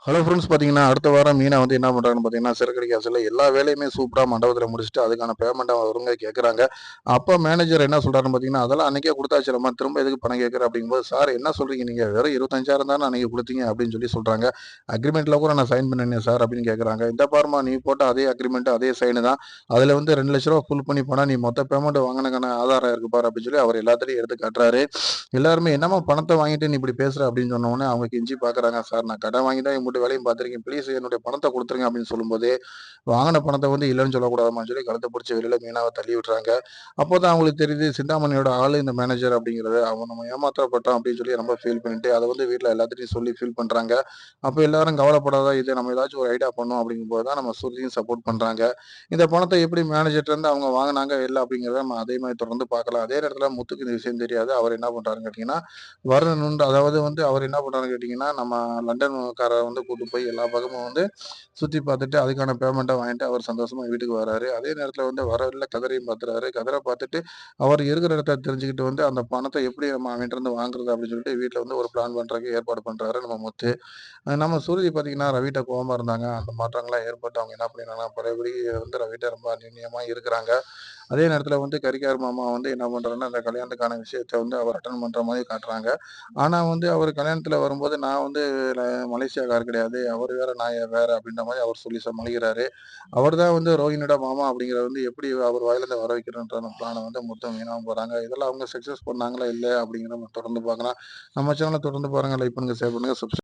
Hello friends பார்த்தீங்கன்னா, அடுத்த வாரம் மீனா வந்து என்ன பண்றாங்கன்னு பார்த்தீங்கன்னா, சிறகடிக்க ஆசையில எல்லா வேலையுமே சூப்பரா மண்டபத்தில முடிச்சுட்டு, அதுக்கான பேமெண்ட்ட அவருங்க கேட்குறாங்க. அப்ப மேனேஜர் என்ன சொல்றாருன்னு பார்த்தீங்கன்னா, "அதெல்லாம் அன்னைக்கே குடுத்தாச்சுலம்மா, திரும்ப எதுக்கு பணம் கேட்குற?" அப்படிங்கும்போது, "சார் என்ன சொல்றீங்க நீங்க? வெறும் 25,000 தானே அன்னைக்கு குடுத்தீங்க." அப்படின்னு சொல்லி சொல்றாங்க. "அக்ரீமெண்ட்ல கூட நான் சைன் பண்ணேனே சார்." அப்படின்னு கேட்குறாங்க. "இந்த பாரும்மா, நீ போட்ட அதே அக்ரீமெண்ட், அதே சைனு தான். அதில வந்து ரூ. 2,00,000 ஃபுல் பண்ணி போனா, நீ மொத்த பேமெண்ட் வாங்குனதுக்கான ஆதாரம் இருக்கு பாரு." அப்படின்னு சொல்லி அவர் எல்லாத்துலயும் எடுத்து காட்டுறாரு. எல்லாருமே என்னம்மா பணத்த வாங்கிட்டு நீ இப்படி பேசுற அப்படின்னு சொன்ன உடனே அவங்க கெஞ்சி பார்க்குறாங்க. சார் நான் கடன் வாங்கி தான் இம்புட்டு வேலையும் பார்த்துருக்கேன். ப்ளீஸ் என்னுடைய பணத்த குடுத்துருங்க அப்படின்னு சொல்லும்போது, வாங்குன பணத்த வந்து இல்லன்னு சொல்லக்கூடாதும்மான்னு சொல்லி கழுத்த பிடிச்சு வெளியில மீனாவ தள்ளி விட்டுறாங்க. அப்போதான் அவங்களுக்கு தெரியுது சிந்தாமணியோட ஆளு இந்த மேனேஜர் அப்படிங்கிறது. அவன் நம்ம ஏமாத்தப்பட்டோம் அப்படின்னு சொல்லி ரொம்ப ஃபீல் பண்ணிட்டு, அத வந்து வீட்ல எல்லாத்துட்டயும் சொல்லி ஃபீல் பண்றாங்க. அப்ப எல்லாரும் கவலைப்படாத இது நம்ம ஏதாச்சும் ஒரு ஐடியா பண்ணோம் அப்படிங்கும்போது தான் நம்ம சுருதியும் சப்போர்ட் பண்றாங்க. இந்த பணத்த எப்படி மேனேஜர்ட்ட இருந்து அவங்க வாங்குனாங்க இல்ல அப்படிங்கிறத நம்ம அதே மாரி தொடர்ந்து பார்க்கலாம். அதே நேரத்தில முத்துக்கு இந்த விஷயம் தெரியாது. அவர் என்ன பண்றாருன்னு கேட்டீங்கன்னா, வரணுன்ட்டு அதாவது வந்து அவர் என்ன பண்றாருன்னு கேட்டீங்கன்னா, நம்ம லண்டன்காரர வந்து கூட்டு போய் எல்லா பக்கமும் வந்து சுத்தி பார்த்துட்டு, அதுக்கான பேமெண்ட்ட வாங்கிட்டு அவர் சந்தோஷமா வீட்டுக்கு வராரு. அதே நேரத்தில வந்து வர வழில கதரையும் பார்த்துறாரு. கதர பார்த்துட்டு, அவர் இருக்கிற இடத்த தெரிஞ்சுக்கிட்டு வந்து அந்த பணத்த எப்படி நம்ம அவன்ட்டருந்து வாங்குறது அப்படின்னு சொல்லிட்டு வீட்ல வந்து ஒரு பிளான் பண்றதுக்கு ஏற்பாடு பண்றாரு நம்ம முத்து. நம்ம சுருதி பார்த்தீங்கன்னா, ரவிட்ட கோவமா இருந்தாங்க. அந்த மாற்றங்கள்லாம் ஏற்பட்டு அவங்க என்ன பண்ணிடுறாங்கன்னா, பழையபடி வந்து ரவிட்ட ரொம்ப அந்யோன்யமா இருக்கிறாங்க. அதே நேரத்தில வந்து கரிகார் மாமா வந்து என்ன பண்றாருன்னா, அந்த கல்யாணத்துக்கான விஷயத்த வந்து அவர் அட்டெண்ட் பண்ற மாரி காட்டுறாங்க. ஆனா வந்து அவர் கல்யாணத்தில வரும்போது, நான் வந்து ல மலேசியாக்காரர் கிடையாது. அவரு வேற, நான் வேற அப்படின்ற மாரி அவர் சொல்லி சமாளிக்கிறாரு. அவர் தான் வந்து ரோஹிணியோட மாமா அப்படிங்கிறத வந்து எப்படி அவர் வாயிலருந்து வர வைக்கிறன்ற பிளான வந்து முத்தும் மீனாவும் போறாங்க. இதெல்லாம் அவங்க சக்சஸ் பண்ணாங்களா? இல்லையா? அப்படிங்கிறத நம்ம தொடர்ந்து பார்க்கலாம். நம்ம சேனல தொடர்ந்து பாருங்க. லைக் பண்ணுங்க, ஷேர் பண்ணுங்க, சப்ஸ்கிரைப்